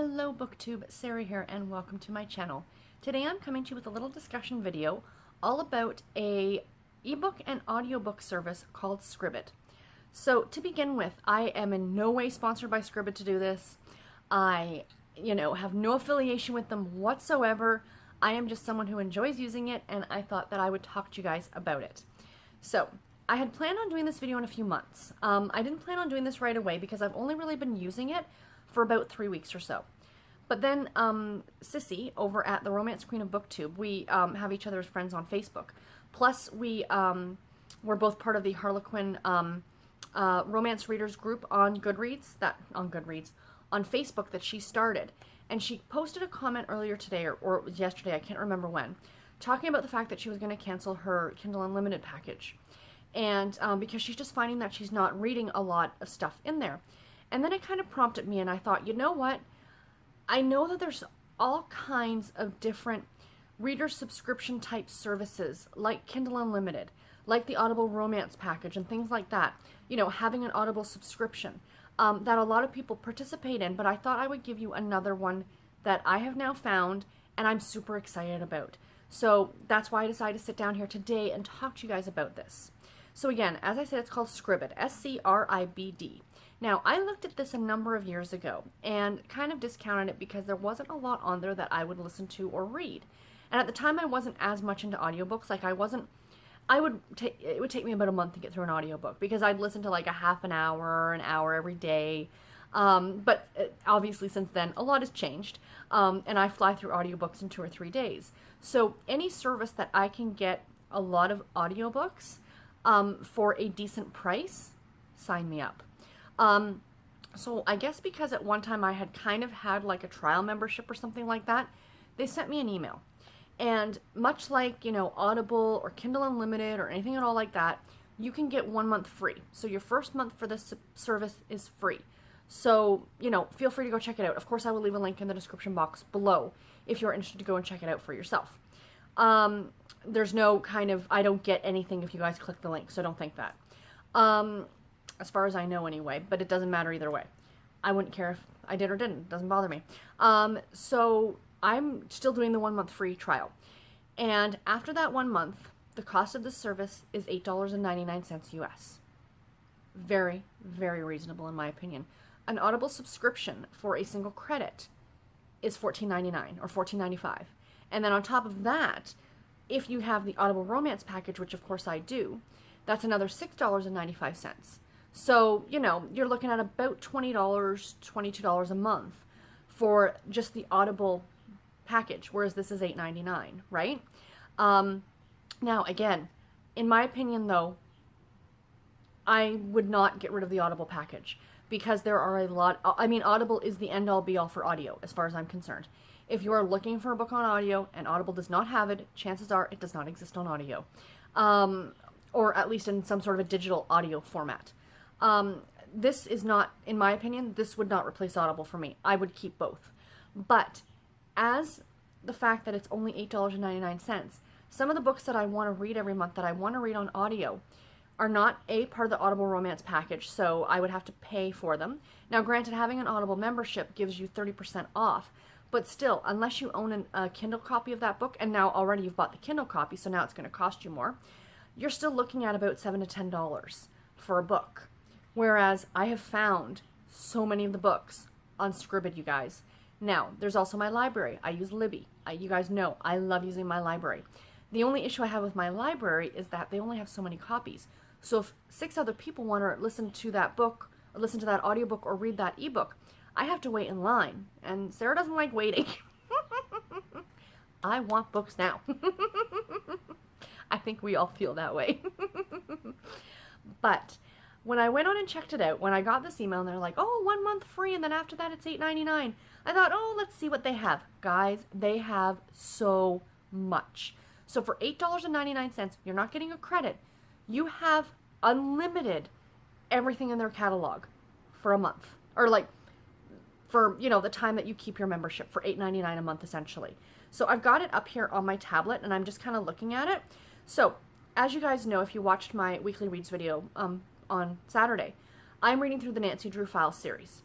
Hello BookTube, Sarah here and welcome to my channel. Today I'm coming to you with a little discussion video all about a ebook and audiobook service called Scribd. So to begin with, I am in no way sponsored by Scribd to do this. I, have no affiliation with them whatsoever. I am just someone who enjoys using it and I thought that I would talk to you guys about it. So I had planned on doing this video in a few months. I didn't plan on doing this right away because I've only really been using it for about 3 weeks or so. But then Sissy over at the Romance Queen of BookTube, we have each other as friends on Facebook. Plus we're both part of the Harlequin romance readers group on on Facebook that she started. And she posted a comment earlier today or yesterday, I can't remember when, talking about the fact that she was going to cancel her Kindle Unlimited package. And because she's just finding that she's not reading a lot of stuff in there. And then it kind of prompted me and I thought, you know what? I know that there's all kinds of different reader subscription type services like Kindle Unlimited, like the Audible Romance package and things like that. Having an Audible subscription that a lot of people participate in, but I thought I would give you another one that I have now found and I'm super excited about. So that's why I decided to sit down here today and talk to you guys about this. So again, as I said, it's called Scribd, S-C-R-I-B-D. Now, I looked at this a number of years ago and kind of discounted it because there wasn't a lot on there that I would listen to or read. And at the time, I wasn't as much into audiobooks. It would take me about a month to get through an audiobook because I'd listen to like a half an hour every day. But obviously since then, a lot has changed. And I fly through audiobooks in 2 or 3 days. So any service that I can get a lot of audiobooks for a decent price, sign me up. So I guess because at one time I had kind of had like a trial membership or something like that, they sent me an email. And much like, Audible or Kindle Unlimited or anything at all like that, you can get 1 month free. So your first month for this service is free. So, feel free to go check it out. Of course, I will leave a link in the description box below if you're interested to go and check it out for yourself. There's no I don't get anything if you guys click the link, so don't think that. As far as I know anyway, but it doesn't matter either way. I wouldn't care if I did or didn't. It doesn't bother me. So I'm still doing the 1 month free trial. And after that 1 month, the cost of this service is $8.99 US. Very, very reasonable in my opinion. An Audible subscription for a single credit is $14.99 or $14.95. And then on top of that, if you have the Audible Romance package, which of course I do, that's another $6.95. So, you're looking at about $20, $22 a month for just the Audible package, whereas this is $8.99, right? Now, again, in my opinion, though, I would not get rid of the Audible package because there are a lot. Audible is the end-all be-all for audio, as far as I'm concerned. If you are looking for a book on audio and Audible does not have it, chances are it does not exist on audio, or at least in some sort of a digital audio format. This is not, in my opinion, this would not replace Audible for me. I would keep both. But as the fact that it's only $8.99, some of the books that I want to read every month that I want to read on audio are not a part of the Audible Romance package, so I would have to pay for them. Now, granted, having an Audible membership gives you 30% off, but still, unless you own a Kindle copy of that book, and now already you've bought the Kindle copy, so now it's going to cost you more, you're still looking at about $7 to $10 for a book. Whereas I have found so many of the books on Scribd, you guys. Now, there's also my library. I use Libby. You guys know I love using my library. The only issue I have with my library is that they only have so many copies. So if 6 other people want to listen to that book, or listen to that audiobook, or read that ebook, I have to wait in line. And Sarah doesn't like waiting. I want books now. I think we all feel that way. But when I went on and checked it out, when I got this email and they're like, oh, 1 month free, and then after that it's $8.99, I thought, oh, let's see what they have. Guys, they have so much. So for $8.99, you're not getting a credit. You have unlimited everything in their catalog for a month. Or for, the time that you keep your membership for $8.99 a month, essentially. So I've got it up here on my tablet, and I'm just kind of looking at it. So, as you guys know, if you watched my weekly reads video on Saturday, I'm reading through the Nancy Drew Files series.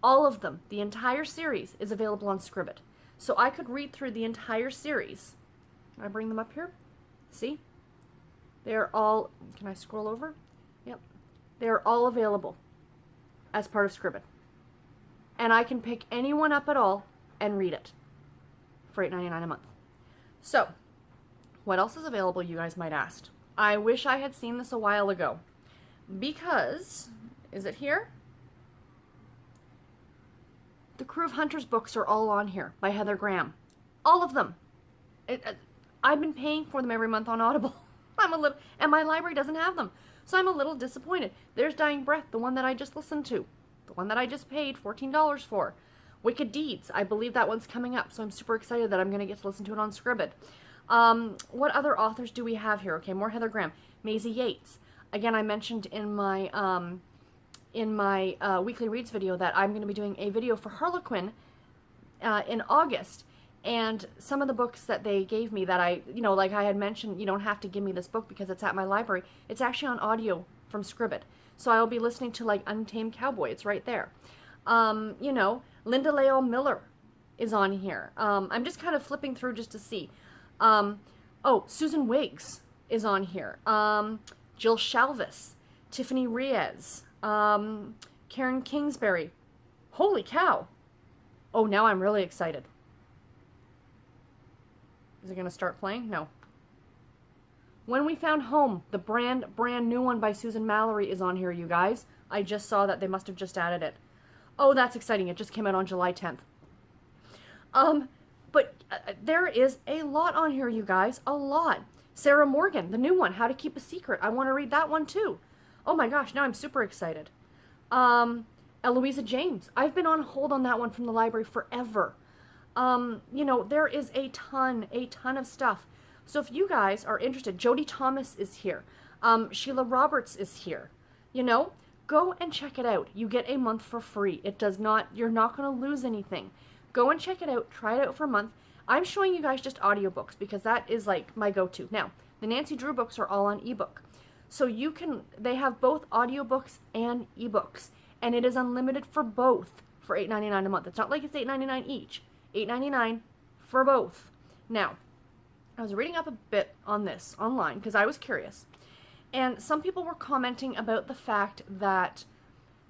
All of them, the entire series, is available on Scribd. So I could read through the entire series. Can I bring them up here? See? They're all, can I scroll over? Yep. They're all available as part of Scribd. And I can pick any one up at all and read it for $8.99 a month. So, what else is available, you guys might ask? I wish I had seen this a while ago. Because, is it here? The Crew of Hunters books are all on here by Heather Graham. All of them. I've been paying for them every month on Audible. And my library doesn't have them. So I'm a little disappointed. There's Dying Breath, the one that I just listened to. The one that I just paid $14 for. Wicked Deeds, I believe that one's coming up. So I'm super excited that I'm going to get to listen to it on Scribd. What other authors do we have here? Okay, more Heather Graham. Maisie Yates. Again, I mentioned in my weekly reads video that I'm going to be doing a video for Harlequin in August. And some of the books that they gave me that like I had mentioned, you don't have to give me this book because it's at my library. It's actually on audio from Scribd. So I'll be listening to like Untamed Cowboy. It's right there. Linda Leo Miller is on here. I'm just kind of flipping through just to see. Susan Wiggs is on here. Jill Shalvis, Tiffany Reyes, Karen Kingsbury. Holy cow. Oh, now I'm really excited. Is it going to start playing? No. When We Found Home, the brand new one by Susan Mallory is on here, you guys. I just saw that. They must have just added it. Oh, that's exciting. It just came out on July 10th. But there is a lot on here, you guys. A lot. Sarah Morgan, the new one, How to Keep a Secret. I want to read that one, too. Oh, my gosh. Now I'm super excited. Eloisa James. I've been on hold on that one from the library forever. There is a ton of stuff. So if you guys are interested, Jodie Thomas is here. Sheila Roberts is here. Go and check it out. You get a month for free. You're not going to lose anything. Go and check it out. Try it out for a month. I'm showing you guys just audiobooks because that is like my go-to. Now, the Nancy Drew books are all on ebook. So they have both audiobooks and ebooks. And it is unlimited for both for $8.99 a month. It's not like it's $8.99 each. $8.99 for both. Now, I was reading up a bit on this online because I was curious. And some people were commenting about the fact that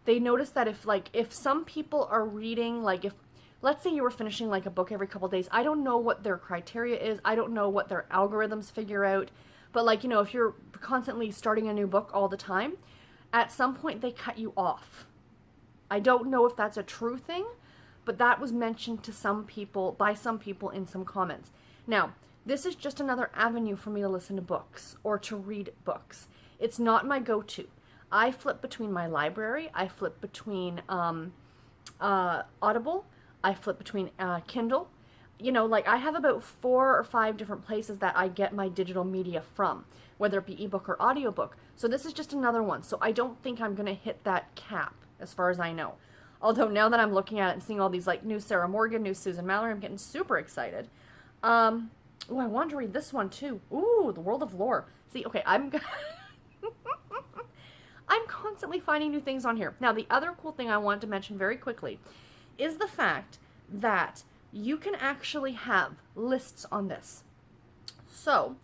they noticed that if some people are reading, let's say you were finishing like a book every couple days, I don't know what their criteria is. I don't know what their algorithms figure out. But if you're constantly starting a new book all the time, at some point they cut you off. I don't know if that's a true thing, but that was mentioned to by some people in some comments. Now, this is just another avenue for me to listen to books or to read books. It's not my go-to. I flip between my library. I flip between Audible. I flip between Kindle. I have about 4 or 5 different places that I get my digital media from, whether it be ebook or audiobook. So this is just another one. So I don't think I'm going to hit that cap as far as I know. Although now that I'm looking at it and seeing all these new Sarah Morgan, new Susan Mallory, I'm getting super excited. I want to read this one too. Ooh, The World of Lore. See, okay, I'm constantly finding new things on here. Now, the other cool thing I want to mention very quickly is the fact that you can actually have lists on this. So,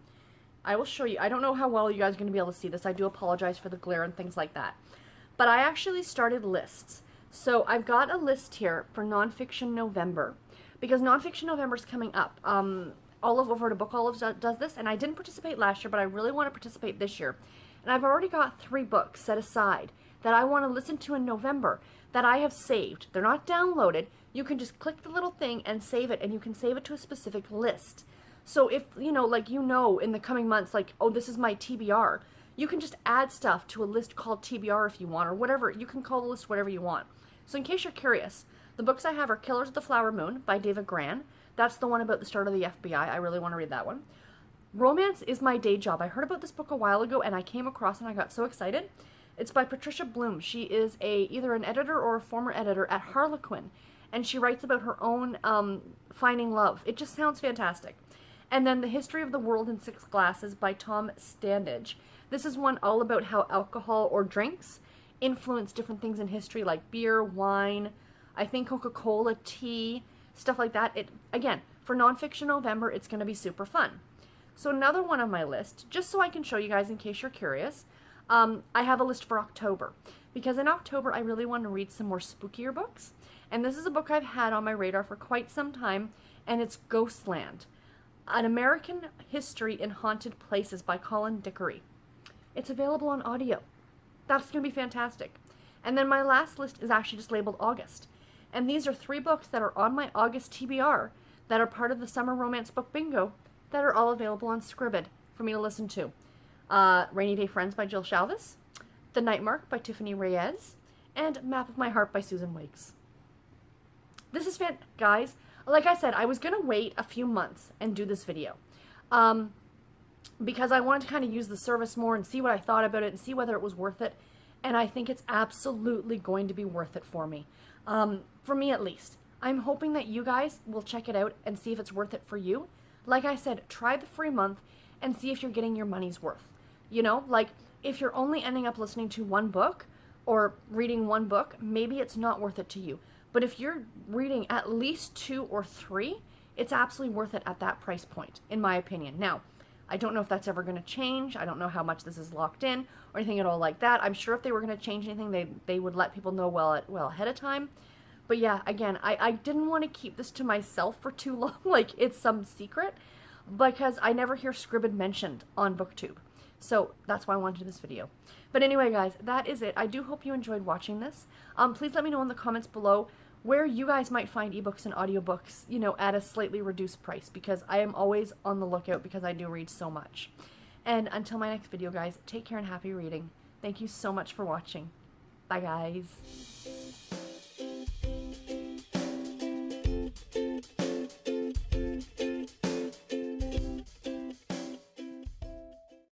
I will show you. I don't know how well you guys are going to be able to see this. I do apologize for the glare and things like that. But I actually started lists. So I've got a list here for Nonfiction November, because Nonfiction November is coming up. Olive over to Book Olive does this, and I didn't participate last year, but I really want to participate this year. And I've already got 3 books set aside that I want to listen to in November that I have saved. They're not downloaded. You can just click the little thing and save it, and you can save it to a specific list. So if, in the coming months, this is my TBR, you can just add stuff to a list called TBR if you want, or whatever. You can call the list whatever you want. So in case you're curious, the books I have are Killers of the Flower Moon by David Gran. That's the one about the start of the FBI. I really want to read that one. Romance is My Day Job. I heard about this book a while ago, and I came across and I got so excited. It's by Patricia Bloom. She is either an editor or a former editor at Harlequin, and she writes about her own finding love. It just sounds fantastic. And then The History of the World in 6 Glasses by Tom Standage. This is one all about how alcohol or drinks influence different things in history, like beer, wine. I think Coca-Cola, tea, stuff like that. Again, for nonfiction November, it's going to be super fun. So another one on my list, just so I can show you guys in case you're curious, I have a list for October. Because in October, I really want to read some more spookier books. And this is a book I've had on my radar for quite some time, and it's Ghostland, An American History in Haunted Places by Colin Dickory. It's available on audio. That's going to be fantastic. And then my last list is actually just labeled August. And these are 3 books that are on my August TBR that are part of the Summer Romance Book Bingo that are all available on Scribd for me to listen to. Rainy Day Friends by Jill Shalvis, The Night Mark by Tiffany Reyes, and Map of My Heart by Susan Wakes. This is guys, like I said, I was going to wait a few months and do this video. Because I wanted to kind of use the service more and see what I thought about it and see whether it was worth it. And I think it's absolutely going to be worth it for me. For me at least. I'm hoping that you guys will check it out and see if it's worth it for you. Like I said, try the free month and see if you're getting your money's worth. You know, like if you're only ending up listening to one book or reading one book, maybe it's not worth it to you. But if you're reading at least 2 or 3, it's absolutely worth it at that price point, in my opinion. Now, I don't know if that's ever going to change. I don't know how much this is locked in or anything at all like that. I'm sure if they were going to change anything, they would let people know well ahead of time. But yeah, again, I didn't want to keep this to myself for too long, like it's some secret, because I never hear Scribd mentioned on BookTube. So that's why I wanted to do this video. But anyway, guys, that is it. I do hope you enjoyed watching this. Please let me know in the comments below where you guys might find ebooks and audiobooks, you know, at a slightly reduced price, because I am always on the lookout because I do read so much. And until my next video, guys, take care and happy reading. Thank you so much for watching. Bye, guys.